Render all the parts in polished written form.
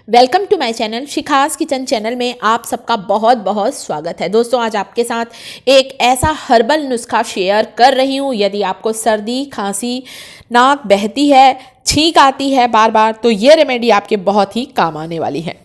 Welcome to my channel Shikha's kitchen channel में आप सबका बहुत बहुत स्वागत है। दोस्तों आज आपके साथ एक ऐसा हर्बल नुस्खा शेयर कर रही हूँ। यदि आपको सर्दी खांसी, नाक बहती है, छींक आती है बार बार, तो ये रेमेडी आपके बहुत ही काम आने वाली है।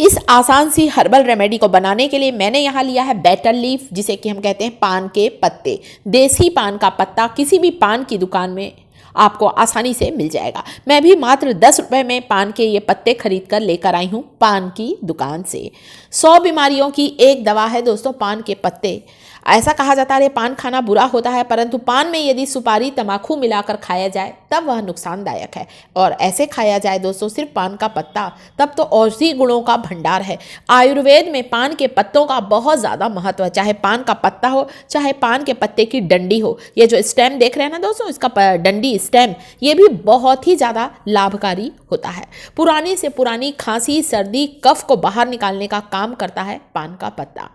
इस आसान सी हर्बल रेमेडी को बनाने के लिए मैंने यहाँ लिया है बेटल लीफ, जिसे कि हम कहते हैं पान के पत्ते। देसी पान का पत्ता किसी भी पान की दुकान में आपको आसानी से मिल जाएगा। मैं भी मात्र 10 रुपये में पान के ये पत्ते खरीद कर लेकर आई हूँ पान की दुकान से। 100 बीमारियों की एक दवा है दोस्तों पान के पत्ते। ऐसा कहा जाता है पान खाना बुरा होता है, परंतु पान में यदि सुपारी तंबाकू मिलाकर खाया जाए तब वह नुकसानदायक है, और ऐसे खाया जाए दोस्तों सिर्फ पान का पत्ता तब तो औषधि गुणों का भंडार है। आयुर्वेद में पान के पत्तों का बहुत ज़्यादा महत्व है, चाहे पान का पत्ता हो चाहे पान के पत्ते की डंडी हो। ये जो स्टेम देख रहे हैं ना दोस्तों, इसका डंडी स्टेम, ये भी बहुत ही ज़्यादा लाभकारी होता है। पुरानी से पुरानी खांसी, सर्दी, कफ को बाहर निकालने का काम करता है पान का पत्ता।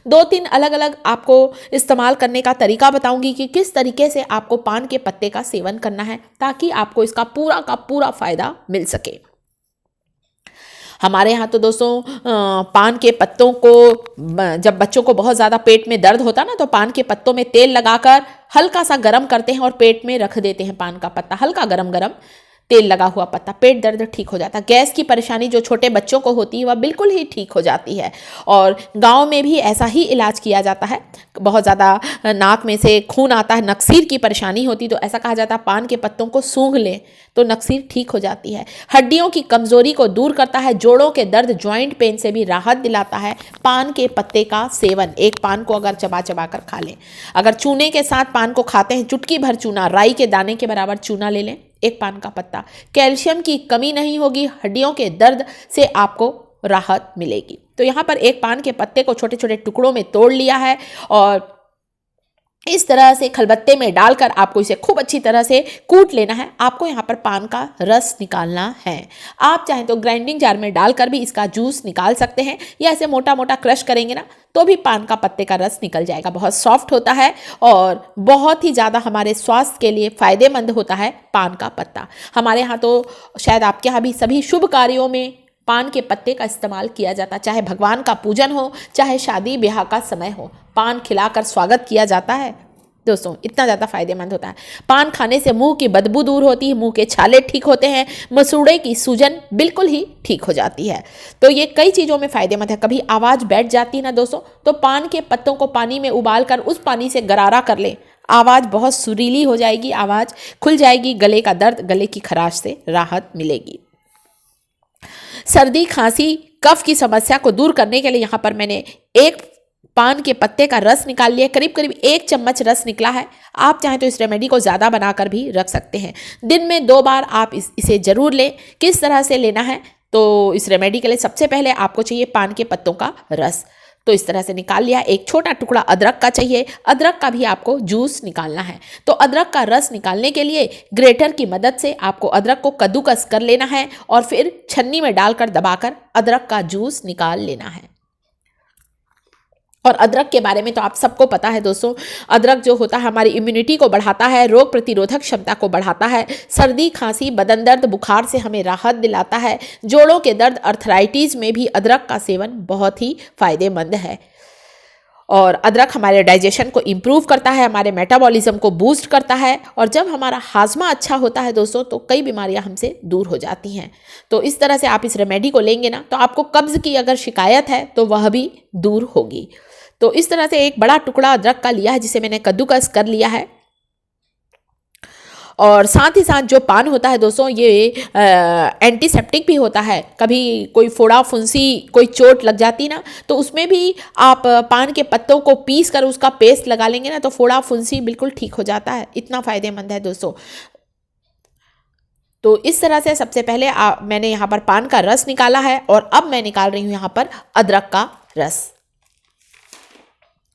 2-3 अलग अलग आपको इस्तेमाल करने का तरीका बताऊंगी कि किस तरीके से आपको पान के पत्ते का सेवन करना है ताकि आपको इसका पूरा का पूरा फायदा मिल सके। हमारे यहाँ तो दोस्तों पान के पत्तों को जब बच्चों को बहुत ज़्यादा पेट में दर्द होता है ना, तो पान के पत्तों में तेल लगाकर हल्का सा गर्म करते हैं और पेट में रख देते हैं पान का पत्ता, हल्का गरम गरम तेल लगा हुआ पत्ता। पेट दर्द ठीक हो जाता है। गैस की परेशानी जो छोटे बच्चों को होती है वह बिल्कुल ही ठीक हो जाती है। और गांव में भी ऐसा ही इलाज किया जाता है। बहुत ज़्यादा नाक में से खून आता है, नक्सीर की परेशानी होती, तो ऐसा कहा जाता है पान के पत्तों को सूंघ लें तो नक्सीर ठीक हो जाती है। हड्डियों की कमज़ोरी को दूर करता है, जोड़ों के दर्द, जॉइंट पेन से भी राहत दिलाता है पान के पत्ते का सेवन। एक पान को अगर चबा चबा कर खा लें, अगर चूने के साथ पान को खाते हैं, चुटकी भर चूना, राई के दाने के बराबर चूना ले लें, एक पान का पत्ता, कैल्शियम की कमी नहीं होगी, हड्डियों के दर्द से आपको राहत मिलेगी। तो यहाँ पर एक पान के पत्ते को छोटे छोटे टुकड़ों में तोड़ लिया है और इस तरह से खलबत्ते में डालकर आपको इसे खूब अच्छी तरह से कूट लेना है। आपको यहाँ पर पान का रस निकालना है। आप चाहें तो ग्राइंडिंग जार में डालकर भी इसका जूस निकाल सकते हैं, या ऐसे मोटा मोटा क्रश करेंगे ना तो भी पान का पत्ते का रस निकल जाएगा। बहुत सॉफ्ट होता है और बहुत ही ज़्यादा हमारे स्वास्थ्य के लिए फ़ायदेमंद होता है पान का पत्ता। हमारे यहाँ तो शायद आपके यहाँ भी सभी शुभ कार्यों में पान के पत्ते का इस्तेमाल किया जाता है। चाहे भगवान का पूजन हो, चाहे शादी ब्याह का समय हो, पान खिलाकर स्वागत किया जाता है दोस्तों। इतना ज़्यादा फायदेमंद होता है। पान खाने से मुंह की बदबू दूर होती है, मुंह के छाले ठीक होते हैं, मसूड़े की सूजन बिल्कुल ही ठीक हो जाती है। तो ये कई चीज़ों में फ़ायदेमंद है। कभी आवाज़ बैठ जाती है ना दोस्तों, तो पान के पत्तों को पानी में उबाल कर उस पानी से गरारा कर ले, आवाज़ बहुत सुरीली हो जाएगी, आवाज़ खुल जाएगी, गले का दर्द, गले की खराश से राहत मिलेगी। सर्दी, खांसी, कफ की समस्या को दूर करने के लिए यहाँ पर मैंने एक पान के पत्ते का रस निकाल लिया, करीब करीब 1 चम्मच रस निकला है। आप चाहें तो इस रेमेडी को ज़्यादा बनाकर भी रख सकते हैं। दिन में 2 बार आप इसे ज़रूर लें। किस तरह से लेना है, तो इस रेमेडी के लिए सबसे पहले आपको चाहिए पान के पत्तों का रस, तो इस तरह से निकाल लिया। एक छोटा टुकड़ा अदरक का चाहिए, अदरक का भी आपको जूस निकालना है। तो अदरक का रस निकालने के लिए ग्रेटर की मदद से आपको अदरक को कद्दूकस कर लेना है और फिर छन्नी में डालकर दबाकर अदरक का जूस निकाल लेना है। और अदरक के बारे में तो आप सबको पता है दोस्तों, अदरक जो होता है हमारी इम्यूनिटी को बढ़ाता है, रोग प्रतिरोधक क्षमता को बढ़ाता है, सर्दी, खांसी, बदन दर्द, बुखार से हमें राहत दिलाता है, जोड़ों के दर्द, अर्थराइटिस में भी अदरक का सेवन बहुत ही फायदेमंद है। और अदरक हमारे डाइजेशन को इम्प्रूव करता है, हमारे मेटाबॉलिज्म को बूस्ट करता है, और जब हमारा हाजमा अच्छा होता है दोस्तों तो कई बीमारियां हमसे दूर हो जाती हैं। तो इस तरह से आप इस रेमेडी को लेंगे ना, तो आपको कब्ज़ की अगर शिकायत है तो वह भी दूर होगी। तो इस तरह से एक बड़ा टुकड़ा अदरक का लिया है जिसे मैंने कद्दूकस कर लिया है। और साथ ही साथ जो पान होता है दोस्तों, ये एंटीसेप्टिक भी होता है। कभी कोई फोड़ा फुंसी, कोई चोट लग जाती ना, तो उसमें भी आप पान के पत्तों को पीस कर उसका पेस्ट लगा लेंगे ना, तो फोड़ा फुंसी बिल्कुल ठीक हो जाता है। इतना फ़ायदेमंद है दोस्तों। तो इस तरह से सबसे पहले मैंने यहाँ पर पान का रस निकाला है और अब मैं निकाल रही हूँ यहाँ पर अदरक का रस।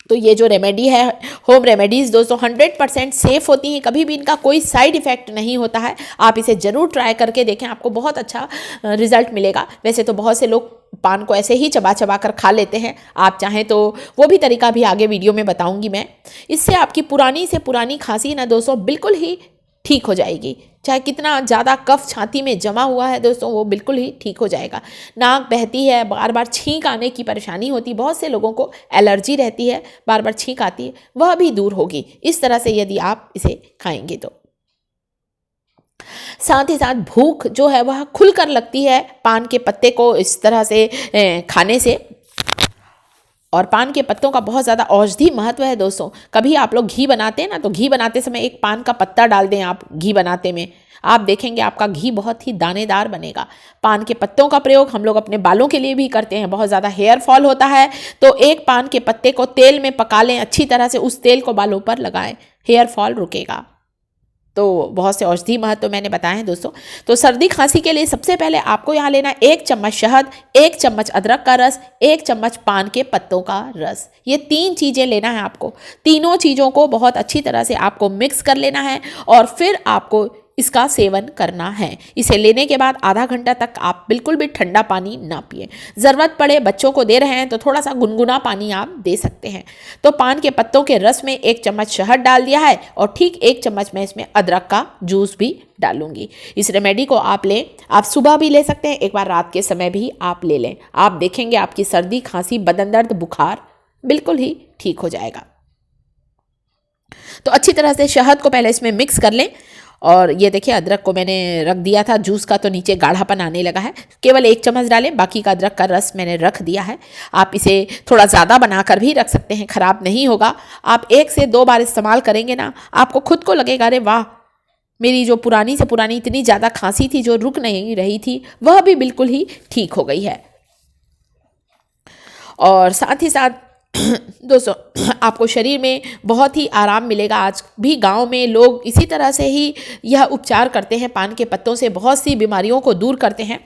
तो ये जो रेमेडी है, होम रेमेडीज़ दोस्तों 100% सेफ़ होती हैं, कभी भी इनका कोई साइड इफ़ेक्ट नहीं होता है। आप इसे ज़रूर ट्राई करके देखें, आपको बहुत अच्छा रिजल्ट मिलेगा। वैसे तो बहुत से लोग पान को ऐसे ही चबा चबा कर खा लेते हैं, आप चाहें तो वो भी तरीका भी आगे वीडियो में बताऊंगी मैं। इससे आपकी पुरानी से पुरानी खांसी ना दोस्तों बिल्कुल ही ठीक हो जाएगी। चाहे कितना ज़्यादा कफ छाती में जमा हुआ है दोस्तों, वो बिल्कुल ही ठीक हो जाएगा। नाक बहती है, बार बार छींक आने की परेशानी होती, बहुत से लोगों को एलर्जी रहती है, बार बार छींक आती है, वह भी दूर होगी इस तरह से यदि आप इसे खाएंगे तो। साथ ही साथ भूख जो है वह खुलकर लगती है पान के पत्ते को इस तरह से खाने से। और पान के पत्तों का बहुत ज़्यादा औषधि महत्व है दोस्तों। कभी आप लोग घी बनाते हैं ना, तो घी बनाते समय एक पान का पत्ता डाल दें आप घी बनाते में, आप देखेंगे आपका घी बहुत ही दानेदार बनेगा। पान के पत्तों का प्रयोग हम लोग अपने बालों के लिए भी करते हैं। बहुत ज़्यादा हेयर फॉल होता है तो एक पान के पत्ते को तेल में पका लें अच्छी तरह से, उस तेल को बालों पर लगाएं, हेयर फॉल रुकेगा। तो बहुत से औषधि महत्व मैंने बताए हैं दोस्तों। तो सर्दी खांसी के लिए सबसे पहले आपको यहाँ लेना 1 चम्मच शहद, 1 चम्मच अदरक का रस, 1 चम्मच पान के पत्तों का रस। ये 3 चीज़ें लेना है आपको। तीनों चीज़ों को बहुत अच्छी तरह से आपको मिक्स कर लेना है और फिर आपको इसका सेवन करना है। इसे लेने के बाद आधा घंटा तक आप बिल्कुल भी ठंडा पानी ना पिए। ज़रूरत पड़े, बच्चों को दे रहे हैं तो थोड़ा सा गुनगुना पानी आप दे सकते हैं। तो पान के पत्तों के रस में 1 चम्मच शहद डाल दिया है और ठीक 1 चम्मच मैं इसमें अदरक का जूस भी डालूंगी। इस रेमेडी को आप लें, आप सुबह भी ले सकते हैं, एक बार रात के समय भी आप ले लें। आप देखेंगे आपकी सर्दी खांसी, बदन दर्द, बुखार बिल्कुल ही ठीक हो जाएगा। तो अच्छी तरह से शहद को पहले इसमें मिक्स कर लें। और ये देखिए अदरक को मैंने रख दिया था जूस का, तो नीचे गाढ़ापन आने लगा है। केवल 1 चम्मच डालें, बाकी का अदरक का रस मैंने रख दिया है। आप इसे थोड़ा ज़्यादा बनाकर भी रख सकते हैं, ख़राब नहीं होगा। आप 1 से 2 बार इस्तेमाल करेंगे ना, आपको खुद को लगेगा अरे वाह, मेरी जो पुरानी से पुरानी इतनी ज़्यादा खांसी थी जो रुक नहीं रही थी, वह भी बिल्कुल ही ठीक हो गई है। और साथ ही साथ दोस्तों आपको शरीर में बहुत ही आराम मिलेगा। आज भी गांव में लोग इसी तरह से ही यह उपचार करते हैं, पान के पत्तों से बहुत सी बीमारियों को दूर करते हैं।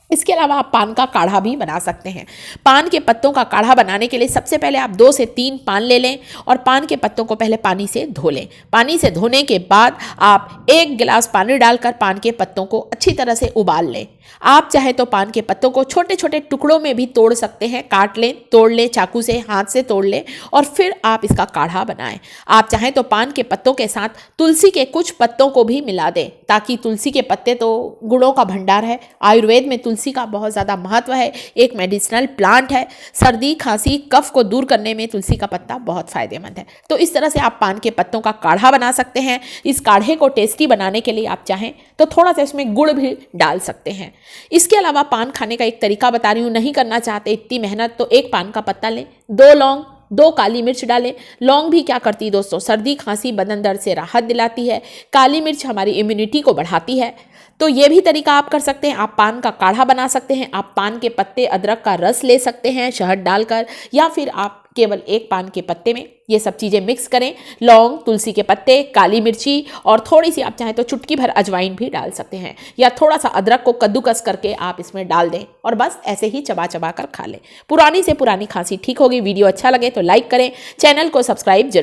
इसके अलावा आप पान का काढ़ा भी बना सकते हैं। पान के पत्तों का काढ़ा बनाने के लिए सबसे पहले आप 2 से 3 पान ले लें और पान के पत्तों को पहले पानी से धो लें। पानी से धोने के बाद आप 1 गिलास पानी डालकर पान के पत्तों को अच्छी तरह से उबाल लें। आप चाहे तो पान के पत्तों को छोटे छोटे टुकड़ों में भी तोड़ सकते हैं, काट लें, तोड़ लें, चाकू से, हाथ से तोड़ लें और फिर आप इसका काढ़ा बनाएं। आप चाहें तो पान के पत्तों के साथ तुलसी के कुछ पत्तों को भी मिला दें, ताकि तुलसी के पत्ते तो गुणों का भंडार है। आयुर्वेद में तुलसी का बहुत ज़्यादा महत्व है, एक मेडिसिनल प्लांट है। सर्दी खांसी कफ को दूर करने में तुलसी का पत्ता बहुत फायदेमंद है। तो इस तरह से आप पान के पत्तों का काढ़ा बना सकते हैं। इस काढ़े को टेस्टी बनाने के लिए आप चाहें तो थोड़ा सा इसमें गुड़ भी डाल सकते हैं। इसके अलावा पान खाने का एक तरीका बता रही हूँ, नहीं करना चाहते इतनी मेहनत तो 1 पान का पत्ता लें, 2 लौंग, 2 काली मिर्च डालें। लौंग भी क्या करती है दोस्तों, सर्दी खांसी बदन दर्द से राहत दिलाती है। काली मिर्च हमारी इम्यूनिटी को बढ़ाती है। तो ये भी तरीका आप कर सकते हैं। आप पान का काढ़ा बना सकते हैं। आप पान के पत्ते, अदरक का रस ले सकते हैं शहद डालकर, या फिर आप केवल 1 पान के पत्ते में ये सब चीज़ें मिक्स करें। लौंग, तुलसी के पत्ते, काली मिर्ची और थोड़ी सी आप चाहें तो चुटकी भर अजवाइन भी डाल सकते हैं, या थोड़ा सा अदरक को कद्दूकस करके आप इसमें डाल दें और बस ऐसे ही चबा चबा कर खा लें। पुरानी से पुरानी खांसी ठीक होगी। वीडियो अच्छा लगे तो लाइक करें, चैनल को सब्सक्राइब जरूर